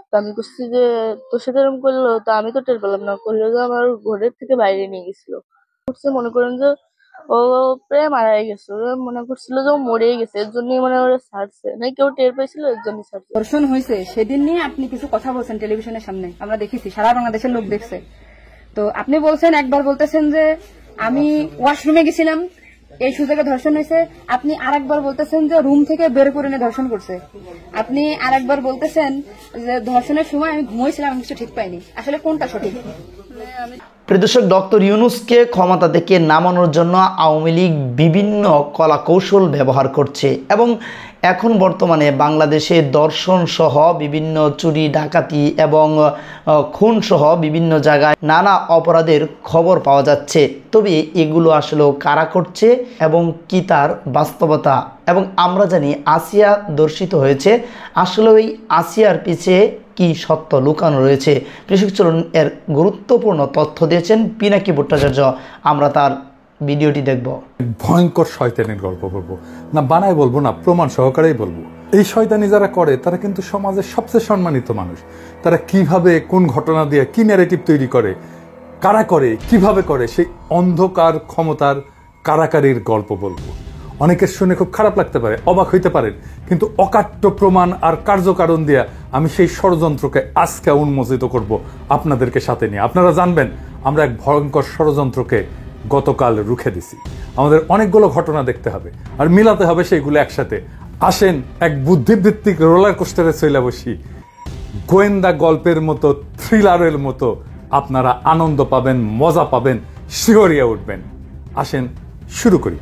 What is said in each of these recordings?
তো আমি করছি যে তোর সাথে এরকম করলো, তো আমি তো টের পেলাম না, করলো যে আমার ঘরের থেকে বাইরে নিয়ে গেছিল। করছে মনে করেন যে ও প্রায় মারাই গেছে, ওরা মনে করছিল যে ও মরেই গেছে, এর জন্যই মানে ওরা ছাড়ছে, না কেউ টের পেয়েছিল এর জন্য ছাড়ছে। ধর্ষণ হয়েছে সেদিন নিয়ে আপনি কিছু কথা বলছেন টেলিভিশনের সামনে, আমরা দেখেছি, সারা বাংলাদেশের লোক দেখছে। তো আপনি বলছেন, একবার বলতেছেন যে আমি ওয়াশরুমে গেছিলাম এই সুযোগে ধর্ষণ হয়েছে, আপনি আরেকবার বলতেছেন যে রুম থেকে বের করে নিয়ে ধর্ষণ করছে, আপনি আরেকবার বলতেছেন যে ধর্ষণের সময় আমি ঘুমাইছিলাম, আমি কিছু ঠিক পাইনি। আসলে কোনটা সঠিক? প্রিয়দর্শক, ডক্টর ইউনূসকে ক্ষমতা থেকে নামানোর জন্য আওয়ামী লীগ বিভিন্ন কলাকৌশল ব্যবহার করছে এবং এখন বর্তমানে বাংলাদেশে দর্শন সহ বিভিন্ন চুরি ডাকাতি এবং খুন সহ বিভিন্ন জায়গায় নানা অপরাধের খবর পাওয়া যাচ্ছে। তবে এগুলো আসলে কারা করছে এবং কি তার বাস্তবতা, এবং আমরা জানি আসিয়া দর্শিত হয়েছে, আসলে ওই আসিয়ার পিছে কি সত্য লুকানো রয়েছে। কৃষক চলুন এর গুরুত্বপূর্ণ তথ্য দিয়েছেন পিনাকি ভট্টাচার্য, আমরা তার ভিডিওটি দেখব। ভয়ঙ্কর শয়তানির গল্প বলবো না, বানায় বলবো না, প্রমাণ সহকারেই বলবো। এই শয়তানি যারা করে তারা কিন্তু সমাজের সবচেয়ে সম্মানিত মানুষ। তারা কিভাবে কোন ঘটনা দিয়ে কি ন্যারেটিভ তৈরি করে, কারা করে, কিভাবে করে, সেই অন্ধকার ক্ষমতার কারাকারির গল্প বলবো। অনেকের শুনে খুব খারাপ লাগতে পারে, অবাক হইতে পারেন, কিন্তু অকাট্য প্রমাণ আর কার্যকারণ দিয়ে আমি সেই ষড়যন্ত্রকে আজকে উন্মোচিত করব আপনাদেরকে সাথে নিয়ে। আপনারা জানবেন আমরা এক ভয়ঙ্কর ষড়যন্ত্রকে গতকাল রুখে দিছি। আমাদের অনেকগুলো ঘটনা দেখতে হবে আর মিলাতে হবে সেইগুলো একসাথে। আসেন এক বুদ্ধিভিত্তিক রোলার কোস্টারে চলে বসি, গোয়েন্দা গল্পের মতো, থ্রিলারের মতো আপনারা আনন্দ পাবেন, মজা পাবেন, শিহরিয়া উঠবেন। আসেন শুরু করি।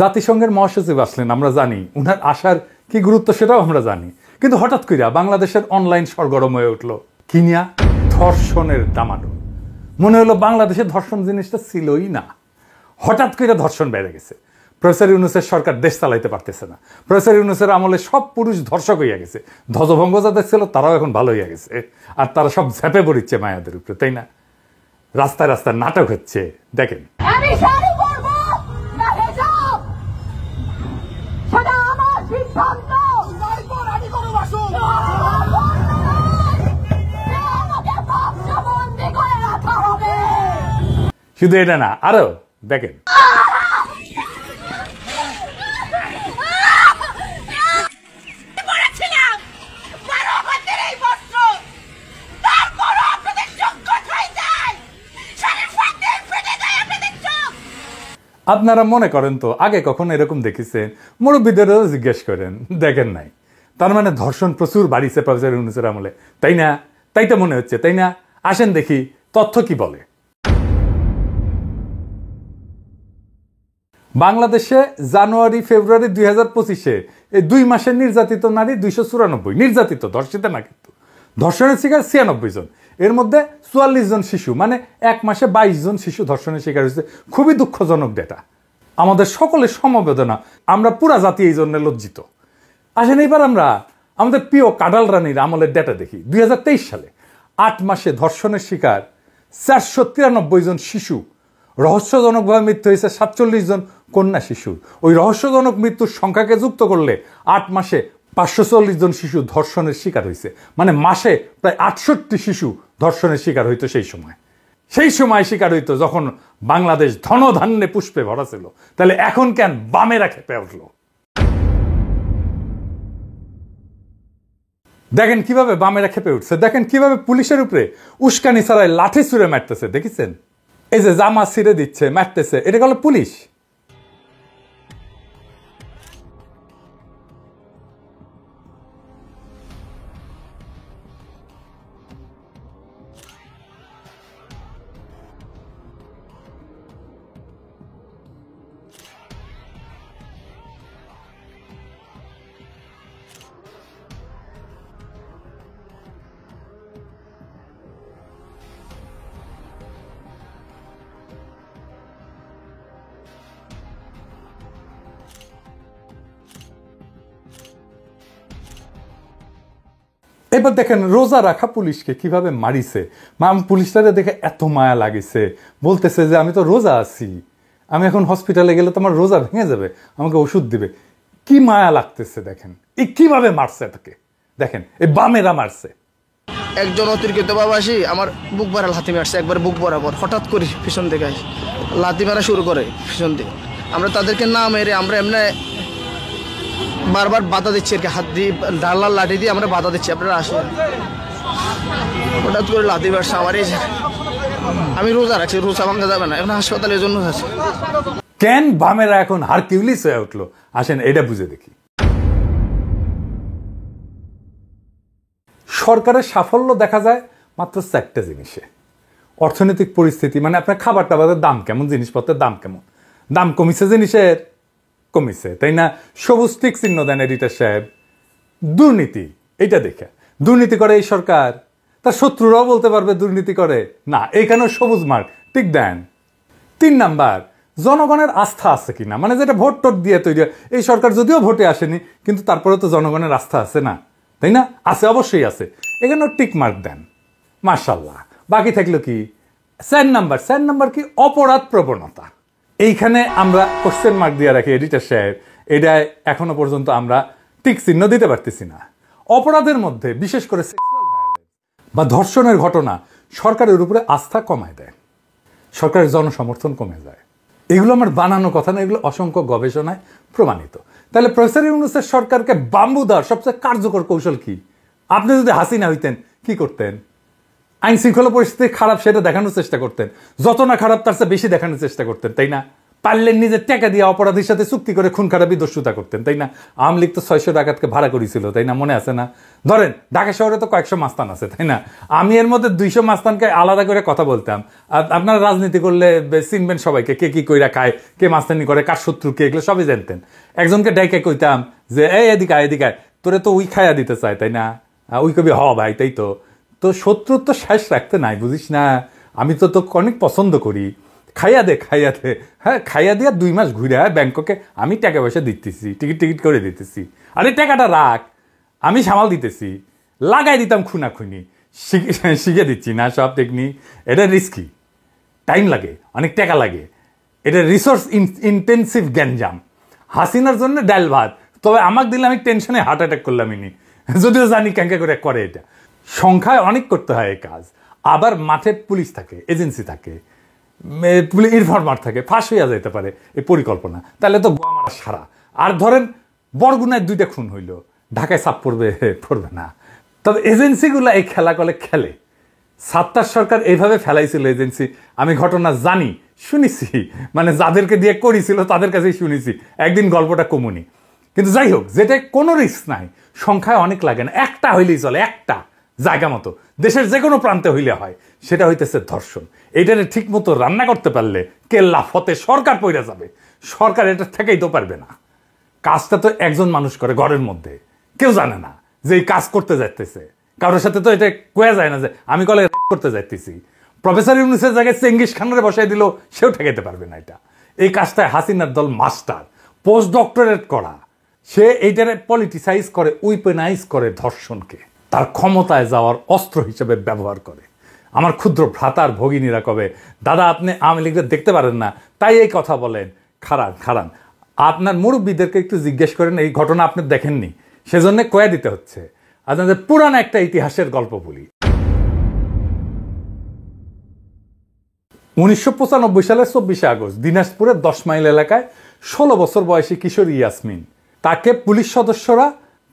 জাতিসংঘের মহাসচিব আসলেন, আমরা জানি উনার আসার কি গুরুত্ব সেটাও আমরা জানি, কিন্তু হঠাৎ কইরা বাংলাদেশের অনলাইন সরগরম হয়ে উঠলো কিনিয়া ধর্ষণের দামাডোল। মনে হলো বাংলাদেশে ধর্ষণ জিনিসটা ছিলই না, হঠাৎ করে ধর্ষণ বেড়ে গেছে। প্রফেসর ইউনূসের সরকার দেশ চালাইতে পারতেছে না। প্রফেসর ইউনূসের আমলে সব পুরুষ ধর্ষক হইয়া গেছে, ধ্বজভঙ্গ যাদের ছিল তারাও এখন ভালো হইয়া গেছে, আর তারা সব ঝেপে পড়িচ্ছে মায়াদের উপরে, তাই না? রাস্তায় রাস্তায় নাটক হচ্ছে, দেখেন। শুধু এটা না, আরো দেখেন। আপনারা মনে করেন তো আগে কখন এরকম দেখেছেন? মুরব্বীদেরও জিজ্ঞেস করেন, দেখেন নাই। তার মানে ধর্ষণ প্রচুর বাড়িছে প্রফেসর ইউনূসের আমলে, তাই না? তাই তো মনে হচ্ছে, তাই না? আসেন দেখি তথ্য কি বলে। বাংলাদেশে জানুয়ারি ফেব্রুয়ারি 2025-এ এই 2 মাসের নির্যাতিত নারী 294, নির্যাতিত, ধর্ষিত না, কিন্তু ধর্ষণের শিকার 96 জন, এর মধ্যে 44 জন শিশু, মানে 1 মাসে 22 জন শিশু ধর্ষণের শিকার হয়েছে। খুবই দুঃখজনক ডেটা, আমাদের সকলের সমবেদনা, আমরা পুরা জাতি এই জন্য লজ্জিত। আসেন এইবার আমরা আমাদের প্রিয় কাডাল রানীর আমলের ডেটা দেখি। 2023 সালে 8 মাসে ধর্ষণের শিকার 493 জন শিশু, রহস্যজনকভাবে মৃত্যু হয়েছে 47 জন কন্যা শিশুর। ওই রহস্যজনক মৃত্যুর সংখ্যাকে যুক্ত করলে 8 মাসে 540 জন শিশু ধর্ষণের শিকার হয়েছে, মানে মাসে প্রায় 68 শিশু ধর্ষণের শিকার হইতো। সেই সময় শিকার হইতো যখন বাংলাদেশ ধনধান্যে পুষ্পে ভরা ছিল। তাহলে এখন কেন বামেরা খেপে উঠলো? দেখেন কিভাবে বামেরা খেপে উঠছে, দেখেন কিভাবে পুলিশের উপরে উস্কানি ছাড়াই লাঠি ছুঁড়ে মারতেছে, দেখেছেন? এই যে জামা ছিঁড়ে দিচ্ছে, মারতেছে, এটা হলো পুলিশ। এবার দেখেন রোজা রাখা পুলিশকে কিভাবে মারিছে। পুলিশটারে দেখে এত মায়া লাগিছে, বলতেছে যে আমি তো রোজা আছি, আমি এখন হসপিটালে গেলে তো আমার রোজা ভেঙে যাবে, আমাকে ওষুধ দিবে। কি মায়া লাগতেছে দেখেন, এই কিভাবে মারছে তাকে দেখেন, এই বামেরা মারছে। একজন অতিরিক্ত বাবাসী আমার বুক ভরা লাথি মারছে, একবার বুক বরাবর, হঠাৎ করে পিছন থেকে আসে লাথি মারা শুরু করে পিছন থেকে। আমরা তাদেরকে না মেরে আমরা এমনি বারবার বাধা দিচ্ছি আর কি, হাত দিয়ে ডালার লাঠি দিয়ে আমরা বাধা দিচ্ছি আপনারা আসেন। হঠাৎ করে লাথি মারছে আমার এই, আমি রোজা রাখছি, রোজা ভাঙা যাবে না, এখন হাসপাতালের জন্য আছে। কেন বামেরা এখন হারকিউলিস হয়ে উঠলো আসেন এটা বুঝে দেখি। সরকারের সাফল্য দেখা যায় মাত্র 4টা জিনিসে। অর্থনৈতিক পরিস্থিতি, মানে আপনার খাবার টাবারের দাম কেমন, জিনিসপত্রের দাম কেমন, দাম কমিছে জিনিসের, কমিছে তাই না। সবুজ টিক চিহ্ন দেন এডিটর সাহেব। দুর্নীতি, এটা দেখে দুর্নীতি করে এই সরকার, তার শত্রুরাও বলতে পারবে দুর্নীতি করে না, এইখানেও সবুজ মার্ক টিক দেন। 3 নাম্বার, জনগণের আস্থা আছে কিনা, মানে যেটা ভোট টোট দিয়ে তৈরি। এই সরকার যদিও ভোটে আসেনি কিন্তু তারপরে তো জনগণের আস্থা আছে না, তাই না, আছে, অবশ্যই আছে, এখানেও টিক মার্ক দেন, মাশাআল্লাহ। বাকি থাকলো কি 4 নাম্বার, 4 নাম্বার কি অপরাধ প্রবণতা। এইখানে আমরা কোশ্চেন মার্ক দিয়ে রাখি এডিটর সাহেব, এটায় এখনো পর্যন্ত আমরা টিক চিহ্ন দিতে পারতেছি না। অপরাধের মধ্যে বিশেষ করে সেক্সুয়াল ভায়োলেন্স বা ধর্ষণের ঘটনা সরকারের উপরে আস্থা কমায় দেয়, সরকারের জনসমর্থন কমে যায়। এগুলো আমার বানানো কথা না, এগুলো অসংখ্য গবেষণায় প্রমাণিত। তাহলে প্রফেসর ইউনূসের সরকারকে বাম্বু দেওয়ার সবচেয়ে কার্যকর কৌশল কি? আপনি যদি হাসিনা হইতেন কি করতেন? আইন শৃঙ্খলা পরিস্থিতি খারাপ সেটা দেখানোর চেষ্টা করতেন, যত না খারাপ তার চেয়ে বেশি দেখানোর চেষ্টা করতেন, তাই না। পারলেন নিজের টাকা দিয়ে অপরাধীর সাথে চুক্তি করে খুন খারাপি দস্যুতা করতেন, তাই না। আওয়ামী লীগ তো 600 ডাকাতকে ভাড়া করেছিল, তাই না, মনে আছে না। ধরেন ঢাকা শহরে তো কয়েকশো মাস্তান আছে, তাই না। আমি এর মধ্যে 200 মাস্তানকে আলাদা করে কথা বলতাম। আপনারা রাজনীতি করলে চিনবেন সবাইকে, কে কি কইরা খায়, কে মাস্তানি করে, কার শত্রু কে, এগুলো সবই জানতেন। একজনকে ডাইকে কইতাম যে এই এদিকে এদিকে তোরে তো উই খায়া দিতে চায়, তাই না। উই কবি হ ভাই, তাই তো। তো শত্রুর তো শেষ রাখতে নাই, বুঝিস না। আমি তো তোকে অনেক পছন্দ করি, খাইয়া দে খাইয়া দে। হ্যাঁ, খাইয়া দিয়া 2 মাস ঘুরে ব্যাংককে আমি টাকা পয়সা দিতেছি, টিকিট করে দিতেছি, আরে টাকাটা রাখ, আমি সামাল দিতেছি, লাগাই দিতাম খুনাখুনি, শিখে দিচ্ছি না সব টেকনিক। এটা রিস্কি, টাইম লাগে, অনেক টাকা লাগে, এটা রিসোর্স ইন্টেন্সিভ গ্যাঞ্জাম। হাসিনার জন্য ডাল ভাত, তবে আমাকে দিলে আমি টেনশনে হার্ট অ্যাটাক করলাম, যদিও জানি ক্যাঙ্কা করে করে। এটা সংখ্যায় অনেক করতে হয় এই কাজ। আবার মাঠে পুলিশ থাকে, এজেন্সি থাকে, ইনফরমার থাকে, ফাঁস হইয়া যেতে পারে এই পরিকল্পনা। তাহলে তো গোয়ামারা সারা। আর ধরেন বরগুনায় 2টা খুন হইল, ঢাকায় চাপ পড়বে পড়বে না। তবে এজেন্সিগুলো এই খেলা করে খেলে। ৭টা সরকার এইভাবে ফেলাইছিল এজেন্সি, আমি ঘটনা জানি, শুনেছি, মানে যাদেরকে দিয়ে করেছিল তাদের কাছেই শুনেছি, একদিন গল্পটা কমুনি। কিন্তু যাই হোক, যেটা কোনো রিস্ক নাই, সংখ্যায় অনেক লাগে না, একটা হইলেই চলে, একটা জায়গা মতো দেশের যে কোনো প্রান্তে হইলে হয়, সেটা হইতেছে ধর্ষণ। এইটারে ঠিক মতো রান্না করতে পারলে কেল্লা ফতে সরকার পইরা যাবে। সরকার এটা থেকেই তো পারবে না। কাজটা তো একজন মানুষ করে ঘরের মধ্যে, কেউ জানে না যে এই কাজ করতে যাইতেছে। কারোর সাথে তো এটা কোয়া যায় না যে আমি কলে করতে যাইতেছি। প্রফেসর ইউনূসের জায়গায় চেঙ্গিস খানের বসাই দিল, সেও ঠেকাইতে পারবে না এটা। এই কাজটায় হাসিনার দল মাস্টার, পোস্ট ডক্টরেট করা। সে এইটারে পলিটিসাইজ করে, উইপেনাইজ করে, ধর্ষণকে তার ক্ষমতায় যাওয়ার অস্ত্র হিসেবে ব্যবহার করে। আমার ক্ষুদ্র ভ্রাতার ভগিনীরা কবে দাদা আপনি আওয়ামী লীগের দেখতে পারেন না, তাই এই কথা বলেন। খারান আপনার মুরব্বীদেরকে একটু জিজ্ঞেস করেন, এই ঘটনা আপনি দেখেননি, সেজন্য কয়ে দিতে হচ্ছে। আপনাদের পুরানো একটা ইতিহাসের গল্প বলি। 1995 সালের 24 আগস্ট দিনাজপুরের 10 মাইল এলাকায় 16 বছর বয়সী কিশোরী ইয়াসমিন, তাকে পুলিশ সদস্যরা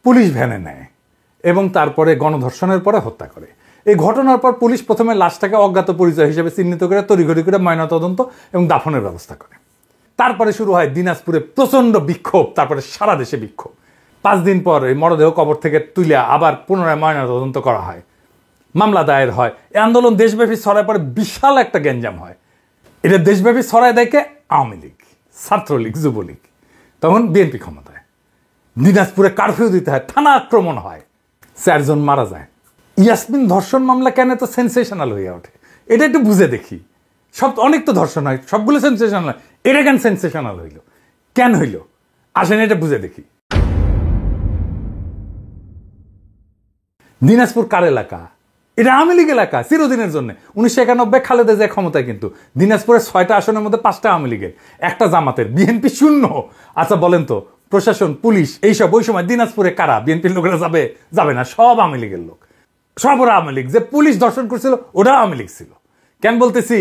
পুলিশ ভ্যানে নেয় এবং তারপরে গণধর্ষণের পরে হত্যা করে। এই ঘটনার পর পুলিশ প্রথমে লাশটাকে অজ্ঞাত পরিচয় হিসেবে চিহ্নিত করে তড়িঘড়ি করে ময়নাতদন্ত এবং দাফনের ব্যবস্থা করে। তারপরে শুরু হয় দিনাজপুরে প্রচণ্ড বিক্ষোভ, তারপরে সারা দেশে বিক্ষোভ। 5 দিন পর এই মরদেহ কবর থেকে তুলে আবার পুনরায় ময়নাতদন্ত করা হয়, মামলা দায়ের হয়। এই আন্দোলন দেশব্যাপী ছড়ায় পরে বিশাল একটা গ্যাঞ্জাম হয়। এটা দেশব্যাপী ছড়ায় দেখে আওয়ামী লীগ, ছাত্রলীগ, যুবলীগ, তখন বিএনপি ক্ষমতায়। দিনাজপুরে কারফিউ দিতে হয়, থানা আক্রমণ হয়, 4 জন মারা যায়। ইয়াসমিন ধর্ষণ মামলা কেন এত সেন্সেশনাল হয়ে ওঠে এটা একটু বুঝে দেখি। অনেক তো ধর্ষণ হয়, সবগুলো সেন্সেশনাল হয়, এটা কেন সেন্সেশনাল হইল, কেন হইল, আসেন এটা বুঝে দেখি। দিনাজপুর কার এলাকা? এটা আওয়ামী লীগ এলাকা চিরদিনের জন্য। 1991 খালেদা জিয়া ক্ষমতায়, কিন্তু দিনাজপুরের 6টা আসনের মধ্যে 5টা আওয়ামী লীগের, একটা জামাতের, বিএনপি 0। আচ্ছা বলেন তো প্রশাসন, পুলিশ, এইসব ওই সময় দিনাজপুরে কারা বিএনপির লোকেরা যাবে? যাবে না, সব আওয়ামী লীগের লোক, সব ওরা আওয়ামী লীগ। যে পুলিশ ধর্ষণ করছিল ওরা আওয়ামী লীগ ছিল। কেন বলতেছি?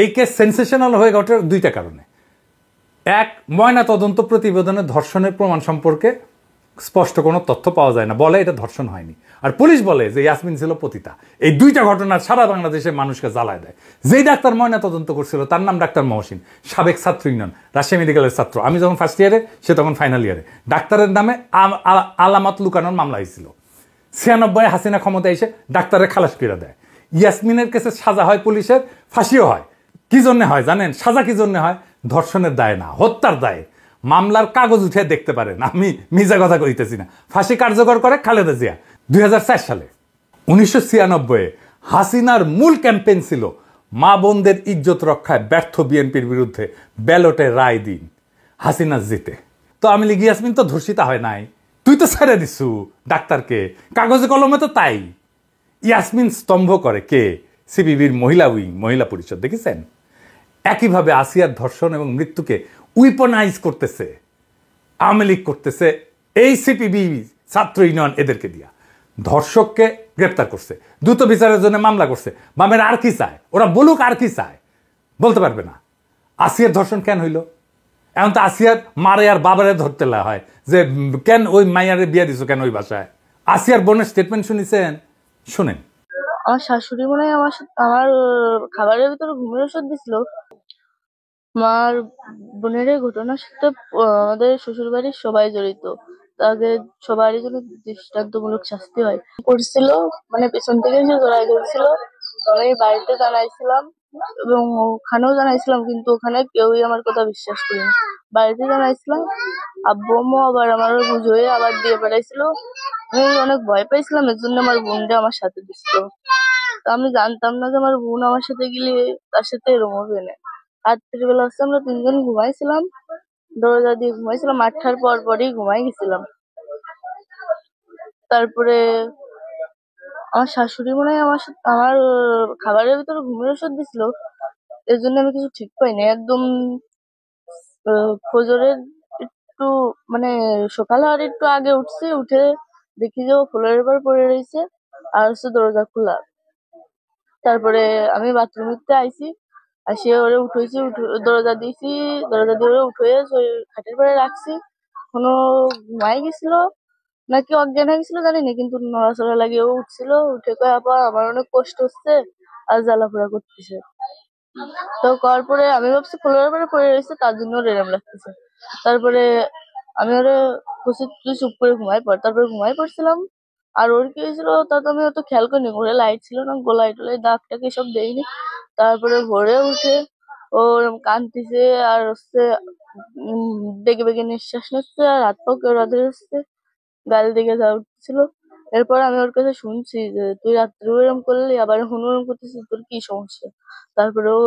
এই কেস সেন্সেশনাল হয়ে ওঠার দুইটা কারণে। এক, ময়না তদন্ত প্রতিবেদনে ধর্ষণের প্রমাণ সম্পর্কে স্পষ্ট কোনো তথ্য পাওয়া যায় না, বলে এটা ধর্ষণ হয়নি। আর পুলিশ বলে যে ইয়াসমিন ছিল পতিতা। এই দুইটা ঘটনা সারা বাংলাদেশের মানুষকে জ্বালায় দেয়। যেই ডাক্তার ময়না তদন্ত করছিল তার নাম ডাক্তার মহসিন, সাবেক ছাত্র ইউনিয়ন, রাজশাহী মেডিকেলের ছাত্র। আমি যখন ফার্স্ট ইয়ারে, সে তখন ফাইনাল ইয়ারে। ডাক্তারের নামে আলামত লুকানোর মামলা হয়েছিল। 96 হাসিনা ক্ষমতা এসে ডাক্তারের খালাস করে দেয়। ইয়াসমিনের কেসে সাজা হয় পুলিশের, ফাঁসিও হয়। কি জন্য হয় জানেন? সাজা কি জন্য হয়? ধর্ষণের দায় না, হত্যার দায়ে। মামলার কাগজ উঠে দেখতে পারেন, আমি মিজা কথা কইতেছি না। ফাঁসি কার্যকর করে খালেদা জিয়া 2004 সালে। 1996 হাসিনার মূল ক্যাম্পেইন ছিল মা বোনদের ইজ্জত রক্ষায় ব্যর্থ বিএনপির বিরুদ্ধে ব্যালটে রায় দিন, হাসিনা জিতে। তো আওয়ামী লীগ ইয়াসমিন তো ধর্ষিতা হয় নাই, তুই তো ছেড়ে দিছু ডাক্তারকে, কাগজে কলমে তো তাই। ইয়াসমিন স্তম্ভ করে কে? সিপিবির মহিলা উইং, মহিলা পরিষদ, দেখেছেন? একইভাবে আসিয়ার ধর্ষণ এবং মৃত্যুকে উইপনাইজ করতেছে আওয়ামী লীগ, করতেছে এই সিপিবি, ছাত্র ইউনিয়ন, এদেরকে দিয়া ধর্ষককে গ্রেপ্তার করছে, দ্রুত বিচারের জন্য মামলা করছে। বামের আর কি চায়? ওরা বলুক আর কি চায়, বলতে পারবে না। আসিয়ার ধর্ষণ কেন হইল? এখন তো আসিয়ার মারে আর বাবারে ধরতে হয় যে কেন ওই মাইয়ারে বিয়ে দিছো কেন ওই বাসায়। আসিয়ার বোনের স্টেটমেন্ট শুনেছেন? শুনেন। আমার শাশুড়ি মনে হয় আমার খাবারের ভিতরে ঘুমের ওষুধ দিছিল। আমার বোনের এই ঘটনার সাথে আমাদের শ্বশুর বাড়ির সবাই জড়িত, তাদের সবারই জন্য দৃষ্টান্তমূলক শাস্তি হয়। করছিল মানে পেছন থেকে যে জড়াই ধরছিল, আমি বাড়িতে জানাইছিলাম এবং ওখানেও জানাইছিলাম, কিন্তু ওখানে কেউই আমার কথা বিশ্বাস করেনি। বাড়িতে জানাইছিলাম, আব্বু আম্মু আবার আমার বুঝ হয়ে আবার দিয়ে বেড়াইছিল। আমি অনেক ভয় পাইছিলাম, এর জন্য আমার বোনটা আমার সাথে দিছিল। আমি জানতাম না যে আমার বোন আমার সাথে গেলে তার সাথে এরকম হবে না। রাত্রিবেলা হচ্ছে আমরা 3 জন ঘুমাইছিলাম, দরজা দিয়ে ঘুমাইছিলাম, 8টার পরই ঘুমাই গেছিলাম। তারপরে আমার শাশুড়ি মনে হয় আমার খাবারের ভিতরে ঘুমের ওষুধ দিছিল, এর জন্য আমি কিছু ঠিক পাইনি। একদম ফজরের একটু মানে সকাল হওয়ার একটু আগে উঠছি, উঠে দেখি যে ও ফ্লোরের উপর পড়ে রয়েছে আর হচ্ছে দরজা খোলা। তারপরে আমি বাথরুমে আইছি, আসে ওরে উঠেছি, দরজা দিয়েছি, দরজা দিয়ে ওরে উঠে খাটের পরে রাখছি। কোনো ঘুমাই গেছিল নাকি অজ্ঞান হয়ে গেছিল জানি না, কিন্তু নড়াচড়া লাগিয়ে ও উঠছিল। উঠে কয়ে আপা আমার অনেক কষ্ট হচ্ছে আর জ্বালাপোড়া করতেছে। তো করার পরে আমি ভাবছি ফ্লোরের পরে পড়ে রয়েছে, তার জন্য ওর এরম লাগতেছে। তারপরে আমি ওরে বসে তুই চুপ করে ঘুমাই পড়, তারপরে ঘুমাই পড়ছিলাম। আর ওর কি হয়েছিল তা তো আমি অত খেয়াল করিনি, ঘরে লাইট ছিল না, গোলাই টোলাই দাগ টাগ এসব দেয়নি। তারপরে ভোরে উঠে ও কাঁদতেছে আর হচ্ছে বেগে বেগে নিঃশ্বাস নিচ্ছে আর হাত পা কেওড়া ধরেছে, গাল দিকে যা উঠছিল। এরপর আমি ওর কাছে শুনছি যে তুই রাত্রে এরম করলি, আবার এখন ওরম করতেছিস, তোর কি সমস্যা? তারপরে ও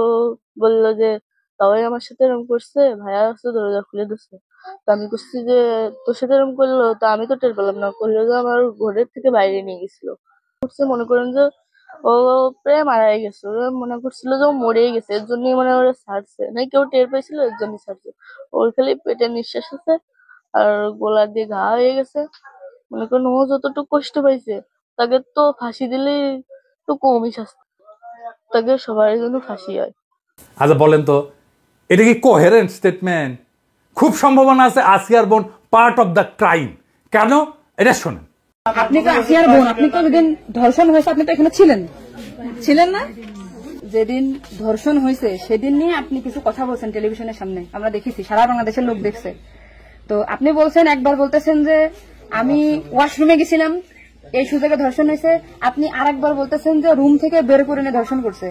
বললো যে সবাই আমার সাথে এরম করছে, ভাইয়া আসছে দরজা খুলে দিচ্ছে। তো আমি করছি যে তোর সাথে এরম করলো, তা আমি তো টের পেলাম না, করলো যে আমার ঘরের থেকে বাইরে নিয়ে গেছিল। মনে করেন যে ও প্রায় মারাই গেছে, ওরা মনে করছিল যে ও মরেই গেছে, এর জন্যই মানে ওরা ছাড়ছে না, কেউ টের পেয়েছিল এর জন্য ছাড়ছে। ওর খালি পেটের নিঃশ্বাস আছে আর গোলার দিয়ে ঘা হয়ে গেছে। মনে করেন ও যতটুকু কষ্ট পাইছে তাকে তো ফাঁসি দিলেই তো কমই শাস্তি, তাকে সবার জন্য ফাঁসি হয়। আচ্ছা বলেন তো, এটা কি কোহেরেন্ট স্টেটমেন্ট? খুব সম্ভাবনা আছে আসিয়ার বোন পার্ট অফ দ্য ক্রাইম। কেন? এটা শোনেন। আপনি তো আসিয়ার বোন, আপনি তো যেদিন ধর্ষণ হয়েছে আপনি তো এখানে ছিলেন না? যেদিন ধর্ষণ হয়েছে সেদিন নিয়ে আপনি কিছু কথা বলছেন টেলিভিশনের সামনে, আমরা দেখেছি, সারা বাংলাদেশের লোক দেখছে। তো আপনি বলছেন, একবার বলতেছেন যে আমি ওয়াশরুমে গেছিলাম, এই সুযোগে ধর্ষণ হয়েছে। আপনি আরেকবার বলতেছেন যে রুম থেকে বের করে নিয়ে ধর্ষণ করছে।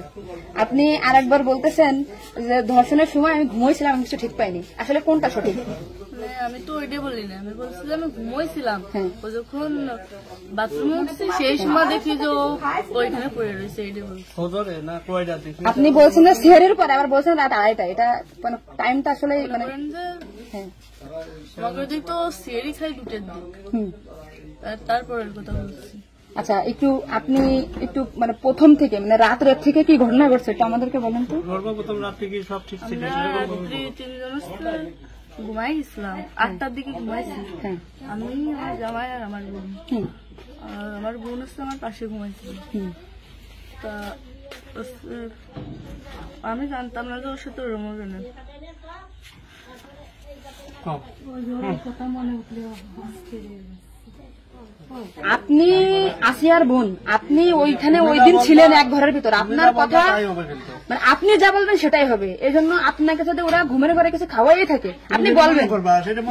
আপনি আরেকবার বলতেছেন যে ধর্ষণের সময় আমি ঘুমোইছিলাম, আমি কিছু ঠিক পাইনি। আসলে কোনটা সঠিক? আমি তো ওইটাই বলি না, আমি বলছিলাম আমি ঘুমোইছিলাম, ও যখন বাথরুমে উঠছে সেই সময় দেখি যে ওইখানে পড়ে রয়েছে, এইটাই বলছি। আপনি বলছেন যে সেহরির পরে, আবার বলছেন রাত 2:30টা, এটা মানে টাইমটা আসলে মানে আমাকে তো সেহরি খাই 2টার দিক, তারপরের কথা বলছি। আচ্ছা, আপনি একটু মানে প্রথম থেকে মানে রাত থেকে কি ঘটনা ঘটছে একটু আমাদেরকে বলেন তো। সর্বপ্রথম রাত থেকে সব ঠিক ছিল, ঘুমাই গেছিলাম 8টার দিকে ঘুমাইছি। হ্যাঁ আমি আমার জামাই আর আমার বোন, হুম, আর আমার বোন হচ্ছে আমার পাশে ঘুমাইছিল। হুম। তা আমি জানতাম না যে ওর সাথে ওরম হবে না। আপনি আসিয়ার বোন, আপনি ওইখানে ওই দিন ছিলেন এক ঘরের ভিতর, আপনার কথা মানে আপনি যা বলবেন সেটাই হবে। এই জন্য আপনাকে যদি ওরা ঘুমের ঘরে কিছু খাওয়াই থাকে আপনি বলবেন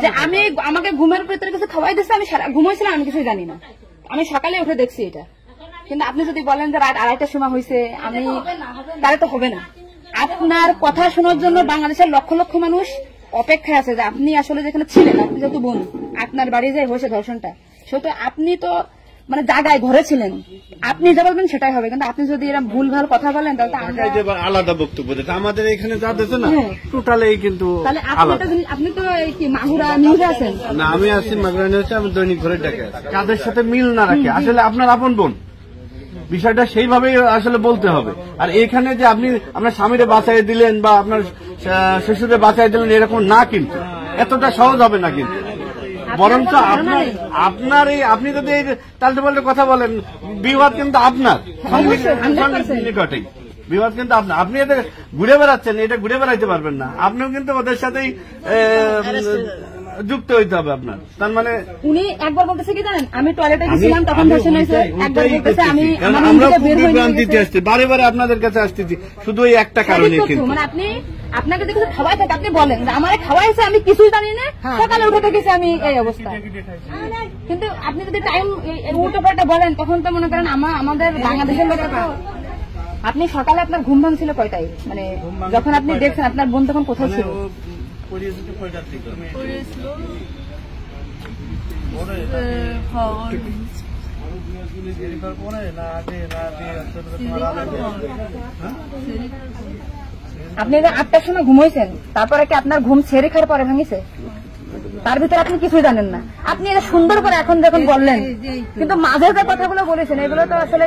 যে আমাকে ঘুমের ভিতরে কিছু খাওয়াই দিচ্ছে, আমি ঘুমাইছিলাম, আমি কিছুই জানি না, আমি সকালে উঠে দেখছি এটা। কিন্তু আপনি যদি বলেন যে রাত 2:30টার সময় হয়েছে, আমি তাহলে তো হবে না। আপনার কথা শোনার জন্য বাংলাদেশের লক্ষ লক্ষ মানুষ অপেক্ষায় আছে যে আপনি আসলে যেখানে ছিলেন, আপনি যেহেতু বোন, আপনার বাড়ি যে হয়েছে ধর্ষণটা, সেহেতু আপনি তো মানে জায়গায় ঘরে ছিলেন, আপনি যা বলবেন সেটাই হবে। কিন্তু আপনি যদি এরকম ভুল ভাল কথা বলেন তাহলে তো আমরা আলাদা বক্তব্য দিতে আমাদের এখানে যা দিতে না টোটালি কিন্তু তাহলে আপনি তো এই কি মাগুরা নিউজে আছেন না, আমি আছি মাগুরা নিউজে, আমি দৈনিক ঘরে ডাকে কাদের সাথে মিল না রাখে আসলে আপনার আপন বোন, বিষয়টা সেইভাবেই আসলে বলতে হবে। আর এখানে যে আপনি আপনার স্বামীরে বাঁচাই দিলেন বা আপনার শ্বশুরে বাঁচাই দিলেন এরকম না, কিন্তু এতটা সহজ হবে না। কিন্তু বরঞ্চ আপনার এই আপনি যদি এই তাল্টে পাল্টে কথা বলেন, বিবাদ কিন্তু আপনার নিকটেই, বিবাদ কিন্তু আপনার। আপনি এদের ঘুরে বেড়াচ্ছেন, এটা ঘুরে বেড়াইতে পারবেন না, আপনিও কিন্তু ওদের সাথেই যুক্ত হইতে হবে আপনার। তার মানে উনি একবার বলতেছে কি জানেন, আমি টয়লেটে গেছিলাম তখন ধর্ষণ হয়েছে, একবার বলতেছে আমি আমরা বিভ্রান্তিতে আসছি, বারে বারে আপনাদের কাছে আসতেছি শুধু এই একটা কারণে। কিন্তু মানে আপনি আপনাকে যদি কিছু খাওয়াই থাকে আপনি বলেন যে আমার খাওয়াইছে, আমি কিছুই জানি না, সকালে উঠে দেখেছি আমি এই অবস্থা। কিন্তু আপনি যদি টাইম উল্টো পাল্টা বলেন তখন তো মনে করেন আমাদের বাংলাদেশের লোকের, আপনি সকালে আপনার ঘুম ভাঙছিল কয়টায়, মানে যখন আপনি দেখছেন আপনার বোন তখন কোথায় ছিল? আপনি 8টার সময় ঘুমাইছেন, তারপরে কি আপনার ঘুম ছেড়ে খাওয়ার পরে ভাঙিছে? তার ভিতরে আপনি কিছুই জানেন না। আপনি এটা সুন্দর করে এখন যখন বললেন, কিন্তু মাঝে যে কথাগুলো বলেছেন এগুলো তো আসলে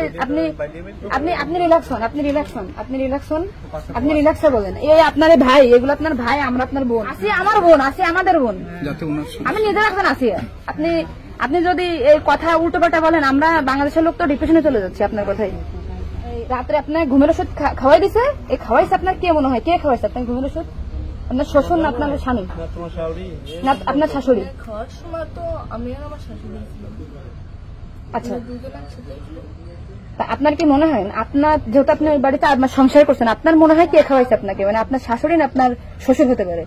আপনি রিল্যাক্স হন, আপনি রিল্যাক্সে বলেন। এই আপনার ভাই, এগুলো আপনার ভাই, আমরা আপনার বোন, আসি আমার বোন, আসি আমাদের বোন, আমি নিজে রাখবেন আসি। আপনি যদি এই কথা উল্টো পাল্টা বলেন, আমরা বাংলাদেশের লোক তো ডিপ্রেশনে চলে যাচ্ছি আপনার কথাই। রাত্রে আপনার ঘুমের ওষুধ খাওয়াই দিছে, এই খাওয়াইছে আপনার কে মনে হয়, কে খাওয়াইছে আপনার ঘুমের ওষুধ? আপনার শ্বশুর না আপনার স্বামী না আপনার শাশুড়ি? খাওয়ার সময় তো আমি আর আমার শাশুড়ি ছিলাম। আচ্ছা, দুজন একসাথে ছিল। তা আপনার কি মনে হয়, আপনার যেহেতু আপনি ওই বাড়িতে আপনার সংসার করছেন, আপনার মনে হয় কে খাওয়াইছে আপনাকে? মানে আপনার শাশুড়ি না আপনার শ্বশুর হতে পারে?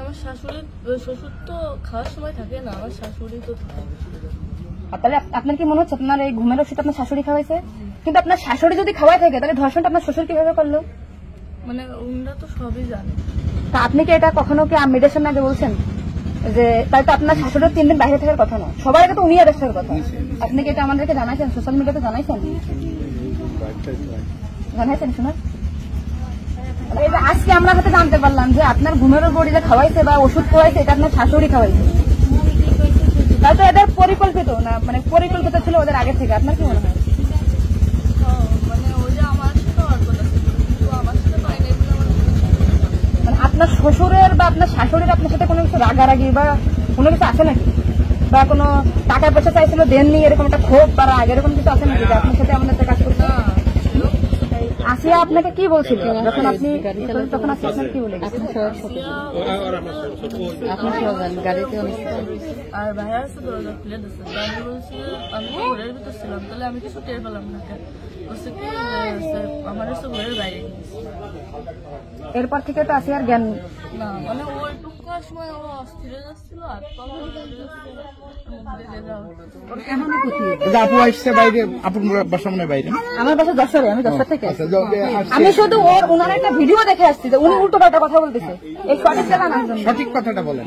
আমার শাশুড়ি, শ্বশুর তো খাওয়ার সময় থাকে না, আমার শাশুড়ি তো থাকে। তাহলে আপনার কি মনে হচ্ছে আপনার এই ঘুমের ওষুধ আপনার শাশুড়ি খাওয়াইছে? কিন্তু আপনার শাশুড়ি যদি খাওয়াই থাকে তাহলে ধর্ষণটা আপনার শ্বশুর কিভাবে করলো? মানে ওনারা তো সবই জানে। তা আপনি কি এটা কখনো কি মিডিয়ার সামনে আগে বলছেন যে তাই তো আপনার শাশুড়ির 3 দিন বাইরে থাকার কথা না, সবার আগে তো উনি অ্যারেস্ট হওয়ার কথা? আপনি কি এটা আমাদেরকে জানাইছেন, সোশ্যাল মিডিয়াতে জানাইছেন? শোনা আজকে আমরা হয়তো জানতে পারলাম যে আপনার ঘুমের বড়ি যে খাওয়াইছে বা ওষুধ খাওয়াইছে এটা আপনার শাশুড়ি খাওয়াইছে। তাই তো এদের পরিকল্পিত না, মানে পরিকল্পিত ছিল ওদের আগে থেকে। আপনার কি মনে হয়? মানে ওই যে আমার সাথে আর কথা ছিল, কিন্তু আমার সাথে পাই নাই বলে আমার মানে আপনার শ্বশুরের বা আপনার শাশুড়ির আপনার সাথে কোনো কিছু রাগারাগি বা কোনো কিছু আছে নাকি, বা কোনো টাকা পয়সা চাইছিল দেননি, এরকম একটা ক্ষোভ বা রাগ এরকম কিছু আছে নাকি যে আপনার সাথে আমাদের কাজ করতে? আসিয়া আপনাকে কি বলছিল যখন আপনি তখন আপনার কি বলে আর ভাইয়া আছে দরজা খুলে দিচ্ছে। আমি বলছি আমি তো ঘরের ভিতর ছিলাম, তাহলে আমি কিছু টের পেলাম না। কেন বলছে কি আমার হচ্ছে ঘরের বাইরে গিয়েছি। এরপর থেকে তো আসিয়ার জ্ঞান না, মানে ওই টুকার সময় ও অস্থির যাচ্ছিল, আর আপু আসছে বাইরে, আপুর বাসা মনে বাইরে, আমার বাসা যশোরে, আমি যশোর থেকে। আমি শুধু ওনার একটা ভিডিও দেখে আসছি যে উনি উল্টো পাল্টা কথা বলতেছে, এই সঠিক জানার জন্য। সঠিক কথাটা বলেন।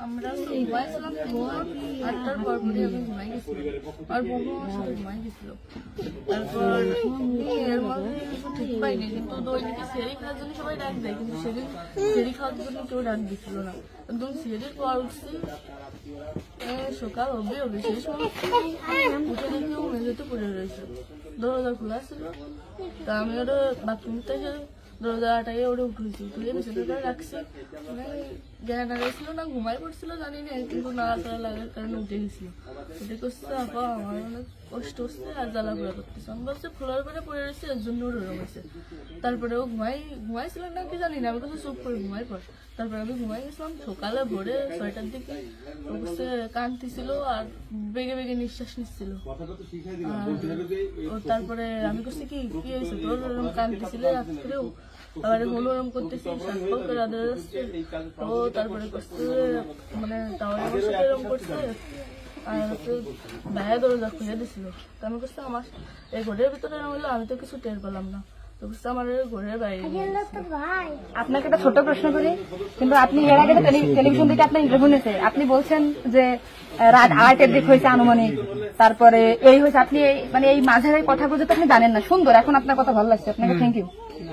আমরা ঘুমাইছিলাম, 8টার পর পরে আমি ঘুমাই গেছিলাম, আর বউ আমার সাথে ঘুমাই গেছিল। তারপর এর মধ্যে ঠিক পাইনি, কিন্তু দৈনিকে সেরি খাওয়ার জন্য সবাই ডাক দেয়, কিন্তু সেদিন সেরি খাওয়ার জন্য কেউ ডাক দিচ্ছিল না। একদম সেরির পর উঠছি, সকাল হবে সেই সময় উঠে দেখি ও মেঝেতে পড়ে রয়েছে, দরজা খোলা ছিল। তা আমি ওটা বাথরুম থেকে দরজা আটাইয়ে ওটা উঠেছি, তুলে বিছানাটা রাখছি। জ্ঞান হারাইছিল না ঘুমাই পড়ছিল জানি না, কিন্তু নাড়াচাড়া লাগার কারণে উঠে গেছিল। উঠে করছে আপা আমার অনেক কষ্ট হচ্ছে আর জ্বালা পোড়া করতেছে। আমি বলছে ফ্লোর পরে পড়ে রয়েছে এর জন্য ওরকম হয়েছে। তারপরে ও ঘুমাইছিল না কি জানি না, আমি কাছে চুপ করে ঘুমাই পড়। তারপরে আমি ঘুমাই গেছিলাম, সকালে ভোরে 6টার দিকে ও বসে কাঁদতেছিল আর বেগে বেগে নিঃশ্বাস নিচ্ছিল। তারপরে আমি বলছি কি হয়েছে তোর, ওরকম কাঁদতেছিল রাত্রেও, আবার ওরকম করতেছি সাতফল করে আদর আসছে। ও তারপরে করছে মানে তাহলে আমার সাথে এরকম করছে আর হচ্ছে ভাইয়া দরজা খুলে দিছিল। তো আমি করছি আমার এই ঘরের ভিতরে এরকম হলো, আমি তো কিছু টের পেলাম না। তো বুঝতে আমার ঘরের বাইরে আপনাকে একটা ছোট প্রশ্ন করি, কিন্তু আপনি এর আগে টেলিভিশন থেকে আপনার ইন্টারভিউ নিয়েছে, আপনি বলছেন যে রাত 8-এর দিক হয়েছে আনুমানিক, তারপরে এই হয়েছে, আপনি মানে এই মাঝের এই কথাগুলো তো আপনি জানেন না। সুন্দর, এখন আপনার কথা ভালো লাগছে, আপনাকে থ্যাংক ইউ।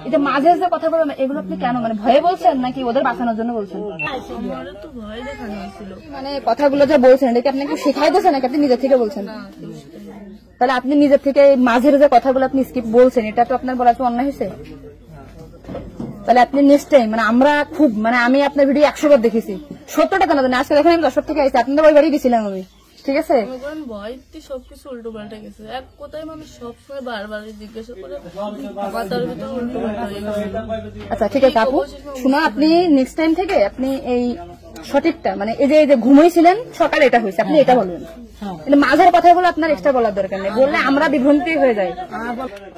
এই যে মাঝে যে কথা বলেন এগুলো আপনি কেন, মানে ভয়ে বলছেন নাকি ওদের বাঁচানোর জন্য বলছেন? তো ভয় দেখানো হয়েছিল। মানে কথাগুলো যে বলছেন এটা কি আপনাকে শেখাই দিয়েছেন নাকি আপনি নিজের থেকে বলছেন? তাহলে আপনি নিজের থেকে মাঝের যে কথাগুলো আপনি স্কিপ বলছেন, এটা তো আপনার বলা তো অন্যায় হয়েছে। তাহলে আপনি নেক্সট টাইম, মানে আমরা খুব, মানে আমি আপনার ভিডিও 100 বার দেখেছি, 70টা কেন জানি, আজকে দেখেন আমি 10 থেকে আইছি, আপনাদের ওই বাড়ি গেছিলাম আমি, ঠিক আছে? ভয়তে সবকিছু উল্টো পাল্টা গেছে। এক কথায় আমি সবসময় বারবার জিজ্ঞাসা করে মাথার ভিতরে উল্টো পাল্টা হয়ে গেছে। আচ্ছা ঠিক আছে আপু, শোনো, আপনি নেক্সট টাইম থেকে আপনি এই সঠিকটা, মানে এই যে ঘুমাইছিলেন সকালে এটা হয়েছে, আপনি এটা বলবেন। মাঝের কথাগুলো আপনার এক্সট্রা বলার দরকার নেই, বললে আমরা বিভ্রান্তি হয়ে যাই,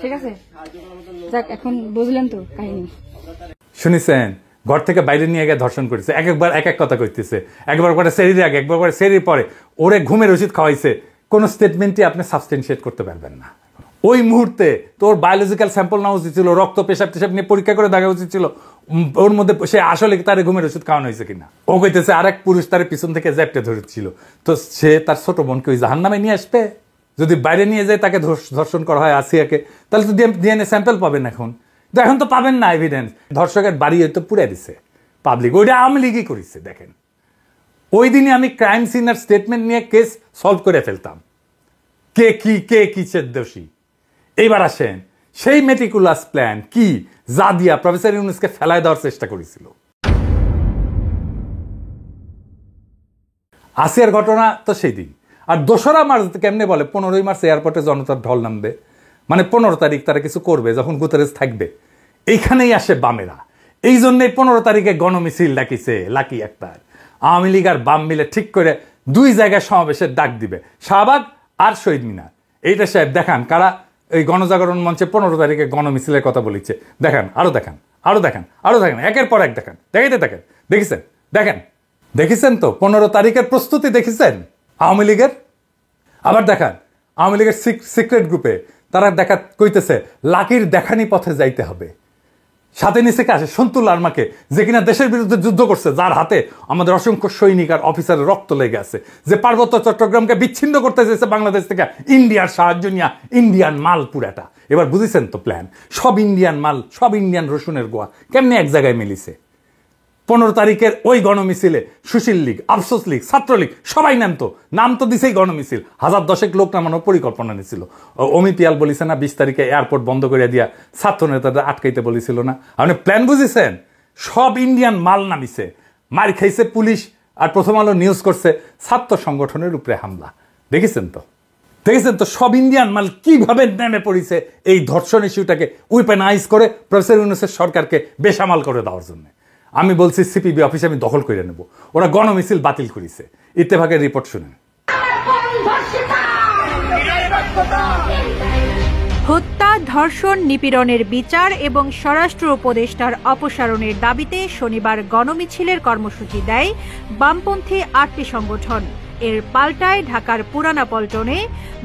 ঠিক আছে? যাক, এখন বুঝলেন তো কাহিনী। শুনেছেন, ঘর থেকে বাইরে নিয়ে গিয়ে ধর্ষণ করেছে, একবার এক এক কথা কইতেছে, একবার করে সেরির আগে, একবার করে সেরির পরে, ওরে ঘুমের ওষুধ খাওয়াইছে। কোন স্টেটমেন্টই আপনি সাবস্টেনশিয়েট করতে পারবেন না। ওই মুহূর্তে তোর বায়োলজিক্যাল স্যাম্পল নেওয়া উচিত ছিল, রক্ত পেশাব টেশাব নিয়ে পরীক্ষা করে দেখা উচিত ছিল ওর মধ্যে সে আসলে তার ঘুমের ওষুধ খাওয়ানো হয়েছে কিনা। ও কইতেছে আরেক পুরুষ তার পিছন থেকে জ্যাপটে ধরেছিল, তো সে তার ছোট বোনকে ওই জাহান্নামে নিয়ে আসবে। যদি বাইরে নিয়ে যায় তাকে ধর্ষণ করা হয় আসিয়াকে, তাহলে তো ডিএনএ স্যাম্পল পাবেন এখন, তো এখন তো পাবেন না এভিডেন্স। ধর্ষকের বাড়ি হয়তো পুড়ে দিছে পাবলিক, ওইটা আওয়ামী লীগই করেছে। দেখেন, ওই দিনে আমি ক্রাইম সিনার স্টেটমেন্ট নিয়ে কেস সলভ করে ফেলতাম, কে কিসের দোষী। এইবার আসেন, সেই মেটিকুলাস প্ল্যান কি যা দিয়া প্রফেসর ইউনূসকে ফেলায় দেওয়ার চেষ্টা করেছিল। আসিয়ার ঘটনা তো সেই দিন। আর 2রা মার্চ কেমনে বলে 15ই মার্চ এয়ারপোর্টে জনতার ঢল নামবে, মানে 15 তারিখ তারা কিছু করবে যখন গুতেরেস থাকবে। এইখানেই আসে বামেরা, এই জন্যই 15 তারিখে গণমিছিল ডাকিছে লাকি আক্তার। আওয়ামী লীগ আর বাম মিলে ঠিক করে 2 জায়গায় সমাবেশের ডাক দিবে, শাহবাগ আর শহীদ মিনার। এইটা সাহেব দেখান কারা এই গণজাগরণ মঞ্চে 15 তারিখে গণমিছিলের কথা বলেছে। দেখান, আরো দেখান, আরো দেখান, আরো দেখান, একের পর এক দেখান, দেখাইতে থাকেন। দেখেছেন, দেখেছেন তো 15 তারিখের প্রস্তুতি দেখেছেন আওয়ামী লীগের। আবার দেখান আওয়ামী লীগের সিক্রেট গ্রুপে তারা দেখা কইতেছে লাকির দেখানি পথে যাইতে হবে। সাথে নিচে আসে সন্তুল আর্মাকে, যে কিনা দেশের বিরুদ্ধে যুদ্ধ করছে, যার হাতে আমাদের অসংখ্য সৈনিক আর অফিসারের রক্ত লেগে আছে, যে পার্বত্য চট্টগ্রামকে বিচ্ছিন্ন করতে চেয়েছে বাংলাদেশ থেকে ইন্ডিয়ার সাহায্য নিয়ে, ইন্ডিয়ান মাল পুরাটা। এবার বুঝেছেন তো প্ল্যান, সব ইন্ডিয়ান মাল, সব ইন্ডিয়ান রসুনের গোয়া কেমনি এক জায়গায় মিলিছে। 15 তারিখের ওই গণমিছিলে সুশীল লীগ, আফসোস লীগ, ছাত্রলীগ সবাই নাম তো দিছেই গণমিছিল। 1010 লোক নামানোর পরিকল্পনা নিয়েছিল। অমিত পিয়াল বলেছে না 20 তারিখে এয়ারপোর্ট বন্ধ করে দিয়া ছাত্র নেতাদের আটকাইতে বলেছিল না। আপনি প্ল্যান বুঝেছেন, সব ইন্ডিয়ান মাল নামিছে, মার খাইছে পুলিশ। আর প্রথম আলো নিউজ করছে ছাত্র সংগঠনের উপরে হামলা। দেখেছেন তো সব ইন্ডিয়ান মাল কিভাবে নেমে পড়েছে এই ধর্ষণ ইস্যুটাকে উইপেনাইজ করে প্রফেসর ইউনূসের সরকারকে বেসামাল করে দেওয়ার জন্য। আমি বলছি সিপিবি অফিসে আমি দখল করে নেব, ওরা গণমিছিল বাতিল করেছে। ইত্তেফাকের রিপোর্ট শুনেন। হত্যা, ধর্ষণ, নিপীড়নের বিচার এবং স্বরাষ্ট্র উপদেষ্টার অপসারণের দাবিতে শনিবার গণমিছিলের কর্মসূচি দেয় বামপন্থী 8টি সংগঠন। এর পাল্টায় ঢাকার পুরানা পল্টনে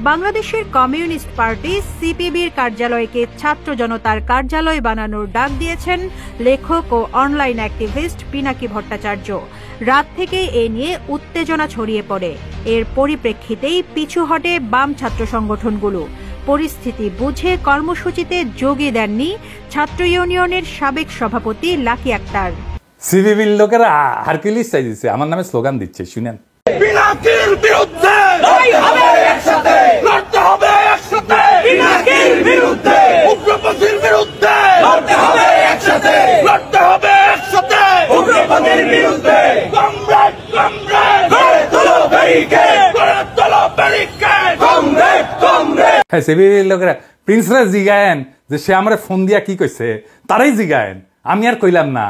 বাংলাদেশের কমিউনিস্ট পার্টি সিপিবির কার্যালয়কে ছাত্র জনতার কার্যালয় বানানোর ডাক দিয়েছেন লেখক ও অনলাইন অ্যাক্টিভিস্ট পিনাকি ভট্টাচার্য। রাত থেকেই এ নিয়ে উত্তেজনা ছড়িয়ে পড়ে। এর পরিপ্রেক্ষিতেই পিছু হটে বাম ছাত্র সংগঠনগুলো। পরিস্থিতি বুঝে কর্মসূচিতে যোগই দেননি ছাত্র ইউনিয়নের সাবেক সভাপতি লাকি আক্তার। সিপিবির লোকেরা হারকিউলিস চাইছে, আমার নামে স্লোগান দিচ্ছে, শুনেন। পিনাকির বিরুদ্ধে লড়তে হবে একসাথে, লড়তে হবে একসাথে, পিনাকির বিরুদ্ধে, উগ্রপন্থীর বিরুদ্ধে লড়তে হবে একসাথে, লড়তে হবে একসাথে, উগ্রপন্থীর বিরুদ্ধে হ্যাঁ সিভিল লোকেরা প্রিন্সরা জিগায়েন যে সে আমরা ফোন দিয়া কি কইছে তারাই জিগায়েন, আমি আর কইলাম না।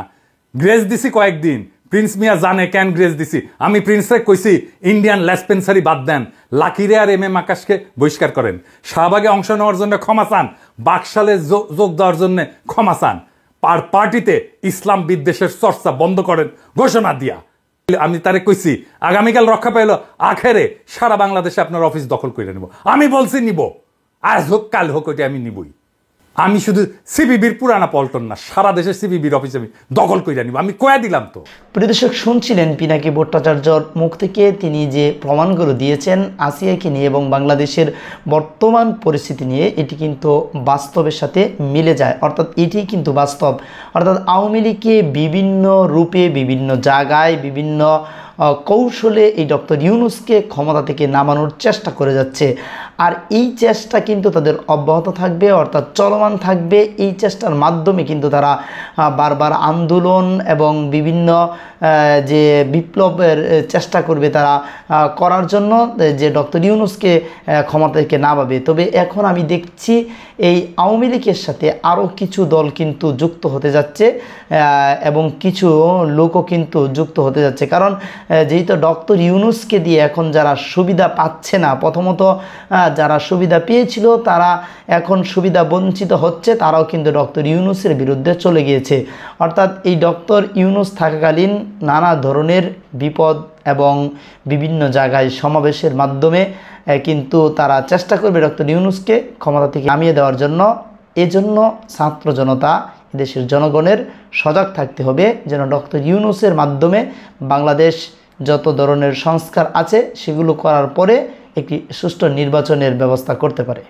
গ্রেস দিছি কয়েকদিন, প্রিন্স মিয়া জানে কেন গ্রেস দিছি। আমি প্রিন্সরে কইছি ইন্ডিয়ান লেসপেন্সারি বাদ দেন, লাকিরে আর এম আকাশকে বহিষ্কার করেন, শাহবাগে অংশ নেওয়ার জন্য ক্ষমা চান, বাকশালে যোগ দেওয়ার জন্য ক্ষমা চান, পার্টিতে ইসলাম বিদ্বেষের চর্চা বন্ধ করেন ঘোষণা দিয়া। আমি তারে কইছি আগামীকাল রক্ষা পাইল আখেরে সারা বাংলাদেশে আপনার অফিস দখল করে নেব। আমি বলছি নিব, আজ হোক কাল হোক ওইটা আমি নিবই। আমি শুধু সিপিবির পুরানা পল্টন না, সারা দেশের সিপিবির অফিস আমি দখল করে নিব, আমি কয়া দিলাম তো। প্রিয় দর্শক, শুনছিলেন পিনাকি ভট্টাচার্যর মুখ থেকে তিনি যে প্রমাণগুলো দিয়েছেন আসিয়াকে নিয়ে এবং বাংলাদেশের বর্তমান পরিস্থিতি নিয়ে, এটি কিন্তু বাস্তবের সাথে মিলে যায়, অর্থাৎ এটি কিন্তু বাস্তব। অর্থাৎ আওয়ামী লীগকে বিভিন্ন রূপে, বিভিন্ন জায়গায়, বিভিন্ন কৌশলে এই ডক্টর ইউনূসকে ক্ষমতা থেকে নামানোর চেষ্টা করে যাচ্ছে। আর এই চেষ্টা কিন্তু তাদের অব্যাহত থাকবে, অর্থাৎ চলমান থাকবে। এই চেষ্টার মাধ্যমে কিন্তু তারা বারবার আন্দোলন এবং বিভিন্ন যে বিপ্লবের চেষ্টা করবে তারা করার জন্য, যে ডক্টর ইউনূসকে ক্ষমতা থেকে নামাবে। তবে এখন আমি দেখছি এই আওয়ামী লীগের সাথে আরও কিছু দল কিন্তু যুক্ত হতে যাচ্ছে এবং কিছু লোকও কিন্তু যুক্ত হতে যাচ্ছে। কারণ যেহেতু ডক্টর ইউনূসকে দিয়ে এখন যারা সুবিধা পাচ্ছে না, প্রথমত যারা সুবিধা পেয়েছিল তারা এখন সুবিধা বঞ্চিত হচ্ছে, তারাও কিন্তু ডক্টর ইউনূসের বিরুদ্ধে চলে গিয়েছে। অর্থাৎ এই ডক্টর ইউনূস থাকাকালীন নানা ধরনের বিপদ এবং বিভিন্ন জায়গায় সমাবেশের মাধ্যমে কিন্তু তারা চেষ্টা করবে ডক্টর ইউনূসকে ক্ষমতা থেকে নামিয়ে দেওয়ার জন্য। এজন্য ছাত্র জনতা, দেশের জনগণের সজাগ থাকতে হবে যেন ডক্টর ইউনূসের মাধ্যমে বাংলাদেশ যত ধরনের সংস্কার আছে সেগুলো করার পরে একটি সুষ্ঠু নির্বাচনের ব্যবস্থা করতে পারে।